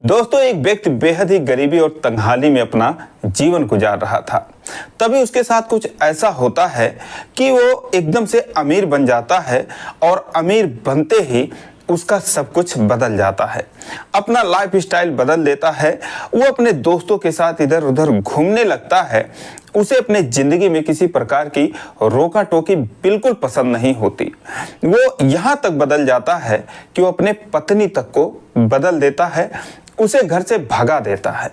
दोस्तों, एक व्यक्ति बेहद ही गरीबी और तंगहाली में अपना जीवन गुजार रहा था। तभी उसके साथ कुछ ऐसा होता है कि वो एकदम से अमीर बन जाता है और अमीर बनते ही उसका सब कुछ बदल जाता है। अपना लाइफ स्टाइल बदल देता है। वो अपने दोस्तों के साथ इधर उधर घूमने लगता है। उसे अपने जिंदगी में किसी प्रकार की रोका टोकी बिल्कुल पसंद नहीं होती। वो यहाँ तक बदल जाता है कि वो अपने पत्नी तक को बदल देता है, उसे घर से भगा देता है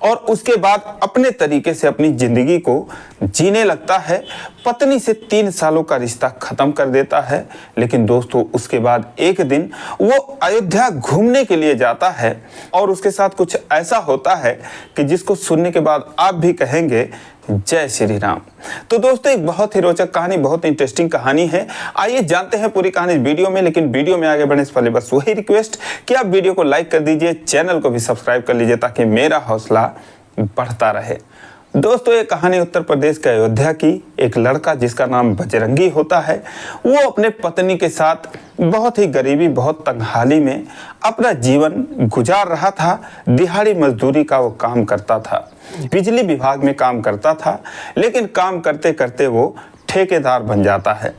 और उसके बाद अपने तरीके से अपनी जिंदगी को जीने लगता है। पत्नी से 3 सालों का रिश्ता खत्म कर देता है। लेकिन दोस्तों, उसके बाद एक दिन वो अयोध्या घूमने के लिए जाता है और उसके साथ कुछ ऐसा होता है कि जिसको सुनने के बाद आप भी कहेंगे जय श्री राम। तो दोस्तों, एक बहुत ही रोचक कहानी, बहुत इंटरेस्टिंग कहानी है। आइए जानते हैं पूरी कहानी वीडियो में। लेकिन वीडियो में आगे बढ़ने से पहले बस वही रिक्वेस्ट कि आप वीडियो को लाइक कर दीजिए, चैनल को भी सब्सक्राइब कर लीजिए ताकि मेरा हौसला बढ़ता रहे। दोस्तों, ये कहानी उत्तर प्रदेश के अयोध्या की। एक लड़का जिसका नाम बजरंगी होता है, वो अपने पत्नी के साथ बहुत ही गरीबी, बहुत तंगहाली में अपना जीवन गुजार रहा था। दिहाड़ी मजदूरी का वो काम करता था, बिजली विभाग में काम करता था। लेकिन काम करते करते वो ठेकेदार बन जाता है।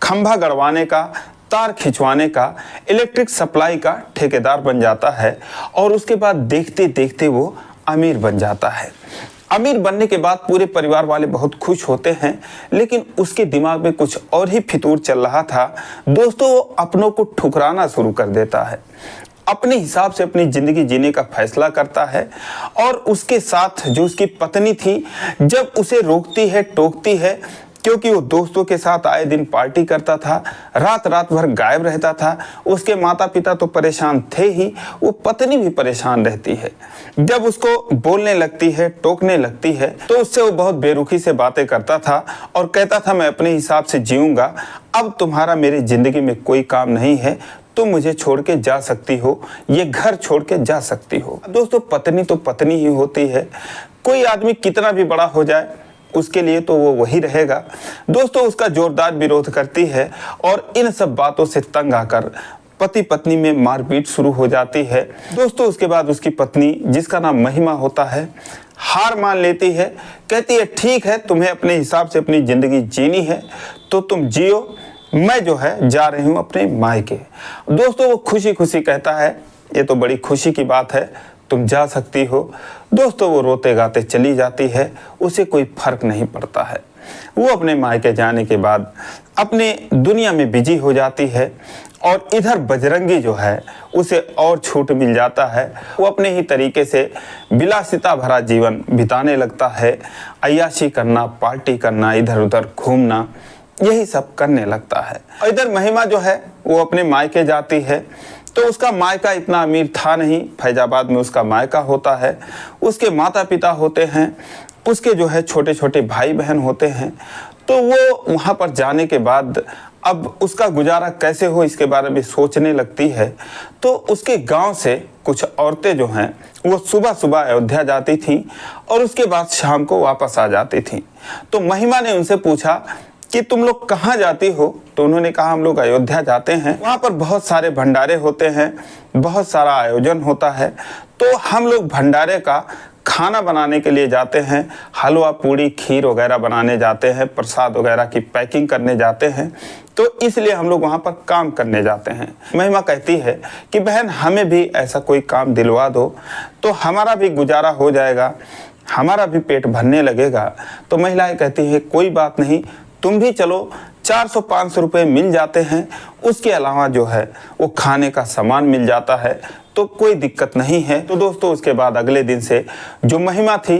खंभा गड़वाने का, तार खिंचवाने का, इलेक्ट्रिक सप्लाई का ठेकेदार बन जाता है और उसके बाद देखते देखते वो अमीर बन जाता है। अमीर बनने के बाद पूरे परिवार वाले बहुत खुश होते हैं। लेकिन उसके दिमाग में कुछ और ही फितूर चल रहा था। दोस्तों, वो अपनों को ठुकराना शुरू कर देता है, अपने हिसाब से अपनी जिंदगी जीने का फैसला करता है। और उसके साथ जो उसकी पत्नी थी, जब उसे रोकती है, टोकती है, क्योंकि वो दोस्तों के साथ आए दिन पार्टी करता था, रात रात भर गायब रहता था। उसके माता पिता तो परेशान थे ही, वो पत्नी भी परेशान रहती है। जब उसको बोलने लगती है, टोकने लगती है, तो उससे वो बहुत बेरुखी से बातें करता था और कहता था, मैं अपने हिसाब से जीऊंगा, अब तुम्हारा मेरी जिंदगी में कोई काम नहीं है, तुम मुझे छोड़ के जा सकती हो, ये घर छोड़ के जा सकती हो। दोस्तों, पत्नी तो पत्नी ही होती है। कोई आदमी कितना भी बड़ा हो जाए, उसके लिए तो वो वही रहेगा। दोस्तों, उसका जोरदार विरोध करती है और इन सब बातों से तंग आकर पति पत्नी में मारपीट शुरू हो जाती है। दोस्तों, उसके बाद उसकी पत्नी, जिसका नाम महिमा होता है, हार मान लेती है। कहती है, ठीक है, तुम्हें अपने हिसाब से अपनी जिंदगी जीनी है तो तुम जियो, मैं जो है जा रही हूँ अपने मायके। दोस्तों, वो खुशी खुशी कहता है, ये तो बड़ी खुशी की बात है, तुम जा सकती हो। दोस्तों, वो रोते गाते चली जाती है, उसे कोई फर्क नहीं पड़ता है। वो अपने मायके जाने के बाद अपने दुनिया में बिजी हो जाती है और इधर बजरंगी जो है उसे और छूट मिल जाता है। वो अपने ही तरीके से विलासिता भरा जीवन बिताने लगता है। अय्याशी करना, पार्टी करना, इधर उधर घूमना, यही सब करने लगता है। और इधर महिमा जो है वो अपने मायके जाती है। तो उसका मायका इतना अमीर था नहीं, फैजाबाद में उसका मायका होता है। उसके माता पिता होते हैं, उसके जो है छोटे छोटे भाई बहन होते हैं। तो वो वहाँ पर जाने के बाद अब उसका गुजारा कैसे हो इसके बारे में सोचने लगती है। तो उसके गांव से कुछ औरतें जो हैं वो सुबह सुबह अयोध्या जाती थीं और उसके बाद शाम को वापस आ जाती थीं। तो महिमा ने उनसे पूछा कि तुम लोग कहाँ जाती हो? तो उन्होंने कहा, हम लोग अयोध्या जाते हैं, वहाँ पर बहुत सारे भंडारे होते हैं, बहुत सारा आयोजन होता है, तो हम लोग भंडारे का खाना बनाने के लिए जाते हैं, हलवा पूड़ी खीर वगैरह बनाने जाते हैं, प्रसाद वगैरह की पैकिंग करने जाते हैं, तो इसलिए हम लोग वहाँ पर काम करने जाते हैं। महिमा कहती है कि बहन, हमें भी ऐसा कोई काम दिलवा दो तो हमारा भी गुजारा हो जाएगा, हमारा भी पेट भरने लगेगा। तो महिलाएं कहती है, कोई बात नहीं, तुम भी चलो, 400-500 रुपये मिल जाते हैं, उसके अलावा जो है वो खाने का सामान मिल जाता है, तो कोई दिक्कत नहीं है। तो दोस्तों, उसके बाद अगले दिन से जो महिमा थी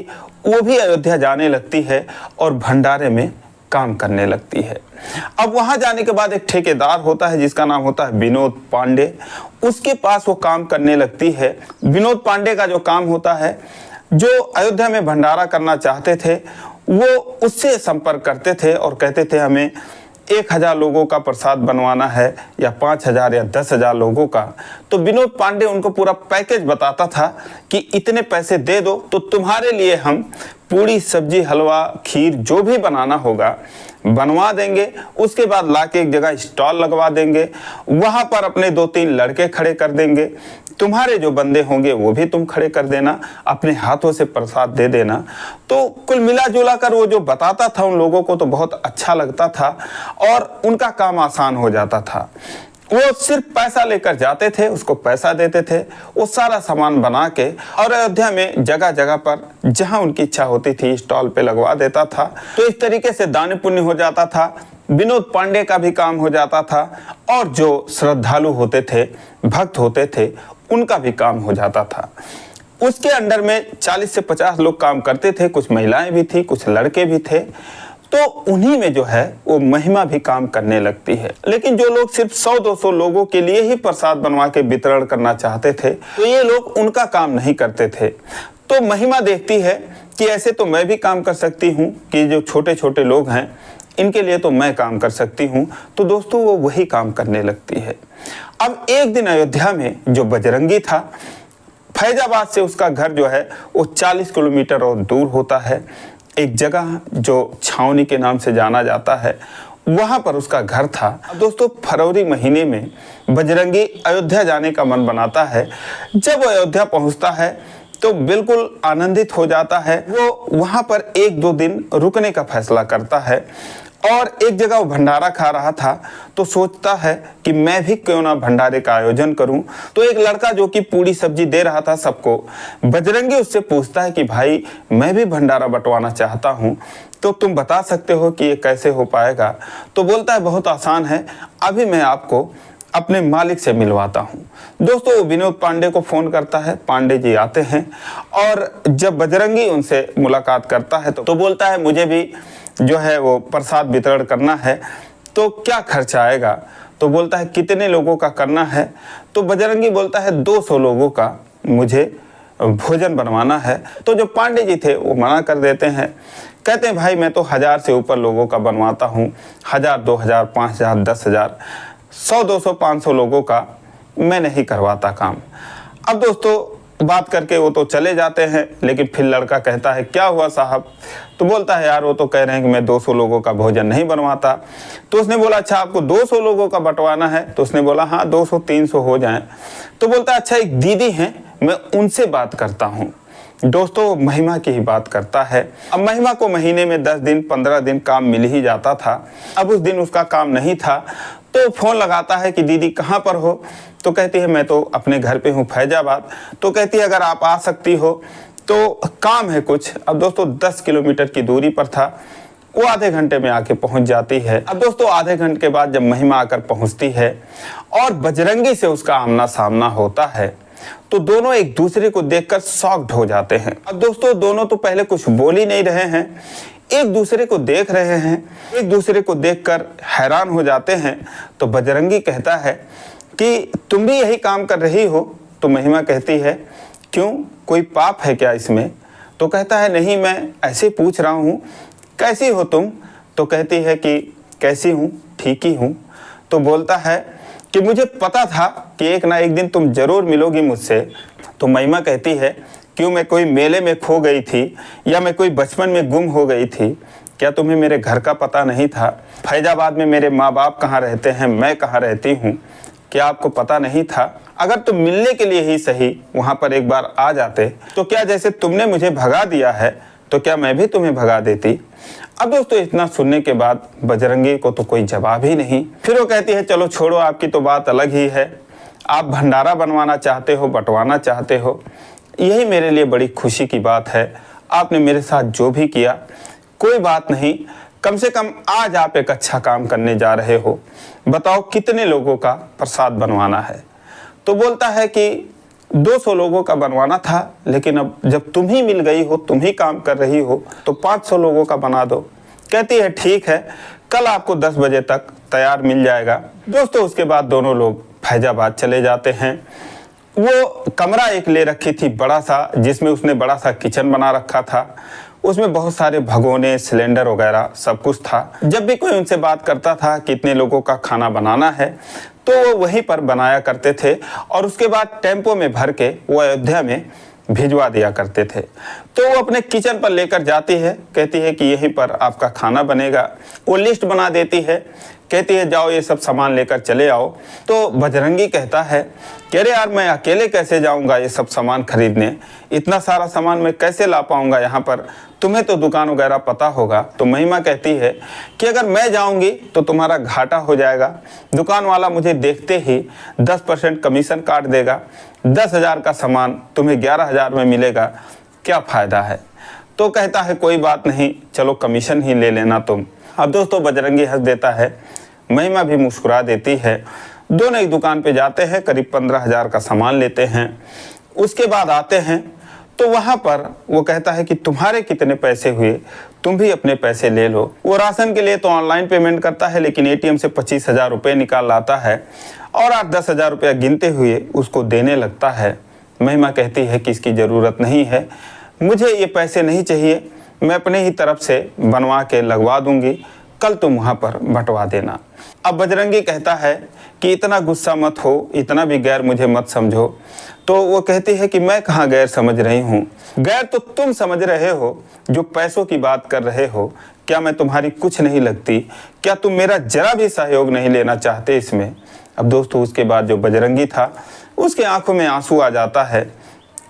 वो भी अयोध्या जाने लगती है और भंडारे में काम करने लगती है। अब वहाँ जाने के बाद एक ठेकेदार होता है जिसका नाम होता है विनोद पांडे, उसके पास वो काम करने लगती है। विनोद पांडे का जो काम होता है, जो अयोध्या में भंडारा करना चाहते थे वो उससे संपर्क करते थे और कहते थे, हमें 1000 लोगों का प्रसाद बनवाना है या 5000 या 10,000 लोगों का। तो विनोद पांडे उनको पूरा पैकेज बताता था कि इतने पैसे दे दो तो तुम्हारे लिए हम पूड़ी सब्जी हलवा खीर जो भी बनाना होगा बनवा देंगे। उसके बाद लाके एक जगह स्टॉल लगवा देंगे, वहाँ पर अपने 2-3 लड़के खड़े कर देंगे, तुम्हारे जो बंदे होंगे वो भी तुम खड़े कर देना, अपने हाथों से प्रसाद दे देना। तो कुल मिला जुला कर वो जो बताता था उन लोगों को तो बहुत अच्छा लगता था और उनका काम आसान हो जाता था। वो सिर्फ पैसा लेकर जाते थे, उसको पैसा देते थे, वो सारा सामान बना के और अयोध्या में जगह जगह पर जहां उनकी इच्छा होती थी स्टॉल पे लगवा देता था। तो इस तरीके से दान पुण्य हो जाता था, विनोद पांडे का भी काम हो जाता था और जो श्रद्धालु होते थे, भक्त होते थे, उनका भी काम हो जाता था। उसके अंडर में 40 से 50 लोग काम करते थे, कुछ महिलाएं भी थी, कुछ लड़के भी थे। तो उन्हीं में जो है वो महिमा भी काम करने लगती है। लेकिन जो लोग सिर्फ 100-200 लोगों के लिए ही प्रसाद बनवा के वितरण करना चाहते थे, तो ये लोग उनका काम नहीं करते थे। तो महिमा देखती है कि ऐसे तो मैं भी काम कर सकती हूँ, कि जो छोटे छोटे लोग हैं इनके लिए तो मैं काम कर सकती हूँ। तो दोस्तों वो वही काम करने लगती है। अब एक दिन अयोध्या में जो बजरंगी था, फैजाबाद से उसका घर जो है वो 40 किलोमीटर और दूर होता है। एक जगह जो छावनी के नाम से जाना जाता है, वहाँ पर उसका घर था। अब दोस्तों फरवरी महीने में बजरंगी अयोध्या जाने का मन बनाता है। जब वो अयोध्या पहुँचता है तो बिल्कुल आनंदित हो जाता है। वो वहाँ पर 1-2 दिन रुकने का फैसला करता है और एक जगह वो भंडारा खा रहा था तो सोचता है कि मैं भी क्यों ना भंडारे का आयोजन करूं। तो एक लड़का जो कि पूरी सब्जी दे रहा था सबको, बजरंगी उससे पूछता है कि भाई मैं भी भंडारा बंटवाना चाहता हूं, तो तुम बता सकते हो कि ये कैसे हो पाएगा। तो बोलता है बहुत आसान है, अभी मैं आपको अपने मालिक से मिलवाता हूँ। दोस्तों विनोद पांडे को फ़ोन करता है, पांडे जी आते हैं और जब बजरंगी उनसे मुलाकात करता है तो बोलता है मुझे भी जो है वो प्रसाद वितरण करना है, तो क्या खर्चा आएगा। तो बोलता है कितने लोगों का करना है। तो बजरंगी बोलता है 200 लोगों का मुझे भोजन बनवाना है। तो जो पांडे जी थे वो मना कर देते हैं, कहते हैं भाई मैं तो 1000 से ऊपर लोगों का बनवाता हूँ, 1000, 2000, 5000, 10,000, 100, 200, 500 लोगों का मैं नहीं करवाता काम। अब दोस्तों बात करके वो तो चले जाते हैं, लेकिन फिर लड़का कहता है क्या हुआ साहब। तो बोलता है यार वो तो कह रहे हैं कि मैं 200 लोगों का भोजन नहीं बनवाता। तो उसने बोला अच्छा आपको 200 लोगों का बंटवाना है। तो उसने बोला हाँ 200-300 हो जाएं। तो बोलता है अच्छा एक दीदी हैं, मैं उनसे बात करता हूँ। दोस्तों महिमा की ही बात करता है। अब महिमा को महीने में 10 दिन 15 दिन काम मिल ही जाता था। अब उस दिन उसका काम नहीं था तो फ़ोन लगाता है कि दीदी कहाँ पर हो। तो कहती है मैं तो अपने घर पे हूँ फैजाबाद। तो कहती है अगर आप आ सकती हो तो काम है कुछ। अब दोस्तों 10 किलोमीटर की दूरी पर था, वो आधे घंटे में आके पहुंच जाती है। अब दोस्तों आधे घंटे के बाद जब महिमा आकर पहुंचती है और बजरंगी से उसका आमना सामना होता है तो दोनों एक दूसरे को देखकर शॉक्ड हो जाते हैं। अब दोस्तों दोनों तो पहले कुछ बोल ही नहीं रहे हैं, एक दूसरे को देख रहे हैं, एक दूसरे को देखकर हैरान हो जाते हैं। तो बजरंगी कहता है कि तुम भी यही काम कर रही हो। तो महिमा कहती है क्यों, कोई पाप है क्या इसमें। तो कहता है नहीं मैं ऐसे पूछ रहा हूँ कैसी हो तुम। तो कहती है कि कैसी हूँ, ठीक ही हूँ। तो बोलता है कि मुझे पता था कि एक ना एक दिन तुम जरूर मिलोगी मुझसे। तो महिमा कहती है क्यों, मैं कोई मेले में खो गई थी या मैं कोई बचपन में गुम हो गई थी, क्या तुम्हें मेरे घर का पता नहीं था, फैजाबाद में मेरे माँ बाप कहाँ रहते हैं, मैं कहाँ रहती हूँ, क्या आपको पता नहीं था। अगर तुम मिलने के लिए ही सही वहाँ पर एक बार आ जाते तो क्या जैसे तुमने मुझे भगा दिया है तो क्या मैं भी तुम्हें भगा देती। अब दोस्तों इतना सुनने के बाद बजरंगी को तो कोई जवाब ही नहीं। फिर वो कहती है चलो छोड़ो, आपकी तो बात अलग ही है, आप भंडारा बनवाना चाहते हो, बंटवाना चाहते हो, यही मेरे लिए बड़ी खुशी की बात है। आपने मेरे साथ जो भी किया कोई बात नहीं, कम से कम आज आप एक अच्छा काम करने जा रहे हो, बताओ कितने लोगों का प्रसाद बनवाना है। तो बोलता है कि 200 लोगों का बनवाना था, लेकिन अब जब तुम ही मिल गई हो, तुम ही काम कर रही हो, तो 500 लोगों का बना दो। कहती है ठीक है, कल आपको 10 बजे तक तैयार मिल जाएगा। दोस्तों उसके बाद दोनों लोग फैजाबाद चले जाते हैं। वो कमरा एक ले रखी थी बड़ा सा, जिसमें उसने बड़ा सा किचन बना रखा था, उसमें बहुत सारे भगोने, सिलेंडर वगैरह सब कुछ था। जब भी कोई उनसे बात करता था कितने लोगों का खाना बनाना है तो वो वहीं पर बनाया करते थे और उसके बाद टेम्पो में भर के वो अयोध्या में भिजवा दिया करते थे। तो वो अपने किचन पर लेकर जाती है, कहती है कि यहीं पर आपका खाना बनेगा। वो लिस्ट बना देती है कहती है जाओ ये सब सामान लेकर चले आओ। तो बजरंगी कहता है कि अरे यार मैं अकेले कैसे जाऊंगा ये सब सामान खरीदने, इतना सारा सामान मैं कैसे ला पाऊंगा यहाँ पर, तुम्हें तो दुकान वगैरह पता होगा। तो महिमा कहती है कि अगर मैं जाऊंगी तो तुम्हारा घाटा हो जाएगा, दुकान वाला मुझे देखते ही 10% कमीशन काट देगा, 10,000 का सामान तुम्हें 11,000 में मिलेगा, क्या फ़ायदा है। तो कहता है कोई बात नहीं, चलो कमीशन ही ले लेना तुम। अब दोस्तों बजरंगी हंस देता है, महिमा भी मुस्कुरा देती है। दोनों एक दुकान पे जाते हैं, करीब 15,000 का सामान लेते हैं। उसके बाद आते हैं तो वहाँ पर वो कहता है कि तुम्हारे कितने पैसे हुए, तुम भी अपने पैसे ले लो। वो राशन के लिए तो ऑनलाइन पेमेंट करता है, लेकिन एटीएम से 25,000 रुपये निकाल लाता है और 8-10,000 रुपया गिनते हुए उसको देने लगता है। महिमा कहती है कि इसकी ज़रूरत नहीं है, मुझे ये पैसे नहीं चाहिए, मैं अपने ही तरफ से बनवा के लगवा दूंगी, कल तुम वहाँ पर बंटवा देना। अब बजरंगी कहता है कि इतना गुस्सा मत हो, इतना भी गैर मुझे मत समझो। तो वो कहती है कि मैं कहाँ गैर समझ रही हूँ, गैर तो तुम समझ रहे हो जो पैसों की बात कर रहे हो। क्या मैं तुम्हारी कुछ नहीं लगती, क्या तुम मेरा जरा भी सहयोग नहीं लेना चाहते इसमें। अब दोस्तों उसके बाद जो बजरंगी था उसके आंखों में आंसू आ जाता है,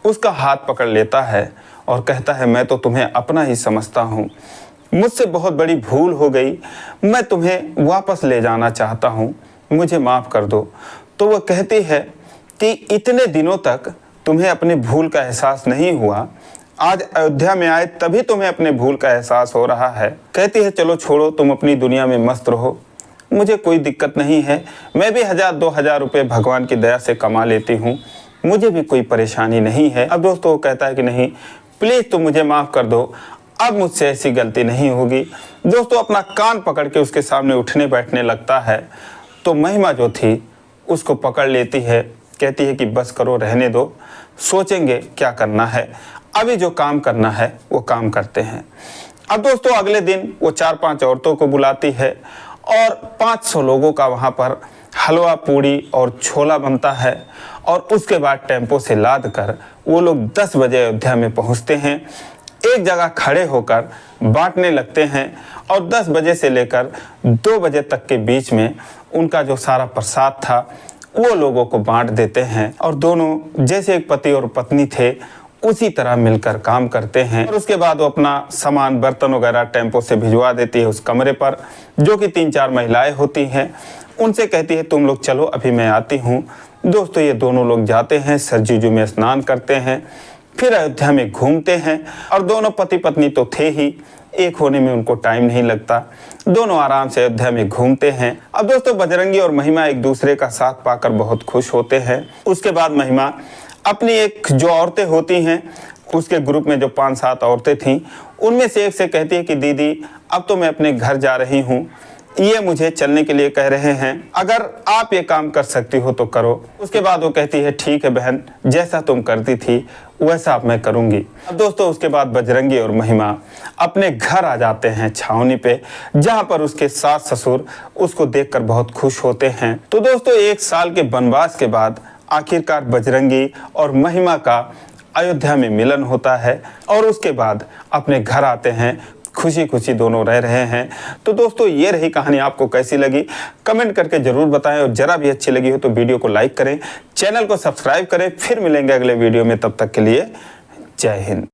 उसका हाथ पकड़ लेता है और कहता है मैं तो तुम्हें अपना ही समझता हूँ, मुझसे बहुत बड़ी भूल हो गई, मैं तुम्हें वापस ले जाना चाहता हूँ, मुझे माफ़ कर दो। तो वह कहती है कि इतने दिनों तक तुम्हें अपनी भूल का एहसास नहीं हुआ, आज अयोध्या में आए तभी तुम्हें अपने भूल का एहसास हो रहा है। कहती है चलो छोड़ो, तुम अपनी दुनिया में मस्त रहो, मुझे कोई दिक्कत नहीं है, मैं भी 1,000-2,000 रुपये भगवान की दया से कमा लेती हूँ, मुझे भी कोई परेशानी नहीं है। अब दोस्तों वो कहता है कि नहीं प्लीज़ तुम मुझे माफ़ कर दो, अब मुझसे ऐसी गलती नहीं होगी। दोस्तों अपना कान पकड़ के उसके सामने उठने बैठने लगता है। तो महिमा जो थी उसको पकड़ लेती है, कहती है कि बस करो, रहने दो, सोचेंगे क्या करना है, अभी जो काम करना है वो काम करते हैं। अब दोस्तों अगले दिन वो 4-5 औरतों को बुलाती है और 500 लोगों का वहाँ पर हलवा पूड़ी और छोला बनता है और उसके बाद टेम्पो से लाद कर वो लोग 10 बजे अयोध्या में पहुँचते हैं, एक जगह खड़े होकर बांटने लगते हैं और 10 बजे से लेकर 2 बजे तक के बीच में उनका जो सारा प्रसाद था वो लोगों को बांट देते हैं और दोनों जैसे एक पति और पत्नी थे उसी तरह मिलकर काम करते हैं। और उसके बाद वो अपना सामान बर्तन वगैरह टेम्पो से भिजवा देती है उस कमरे पर, जो कि 3-4 महिलाएं होती हैं। उनसे कहती है तुम लोग चलो अभी मैं आती हूँ। दोस्तों ये दोनों लोग जाते हैं, सरजू में स्नान करते हैं, फिर अयोध्या में घूमते हैं और दोनों पति पत्नी तो थे ही, एक होने में उनको टाइम नहीं लगता, दोनों आराम से अयोध्या में घूमते हैं। अब दोस्तों बजरंगी और महिमा एक दूसरे का साथ पाकर बहुत खुश होते हैं। उसके बाद महिमा अपनी एक जो औरतें होती हैं उसके ग्रुप में जो 5-7 औरतें थीं उनमें से एक से कहती है कि दीदी अब तो मैं अपने घर जा रही हूँ, ये मुझे चलने के लिए कह रहे हैं, अगर आप ये काम कर सकती हो तो करो। उसके बाद वो कहती है ठीक है बहन, जैसा तुम करती थी वैसा अब मैं करूँगी। अब दोस्तों उसके बाद बजरंगी और महिमा अपने घर आ जाते हैं छावनी पे, जहाँ पर उसके सास ससुर उसको देखकर बहुत खुश होते हैं। तो दोस्तों 1 साल के वनवास के बाद आखिरकार बजरंगी और महिमा का अयोध्या में मिलन होता है और उसके बाद अपने घर आते हैं, खुशी खुशी दोनों रह रहे हैं। तो दोस्तों ये रही कहानी, आपको कैसी लगी कमेंट करके ज़रूर बताएं और ज़रा भी अच्छी लगी हो तो वीडियो को लाइक करें, चैनल को सब्सक्राइब करें। फिर मिलेंगे अगले वीडियो में, तब तक के लिए जय हिंद।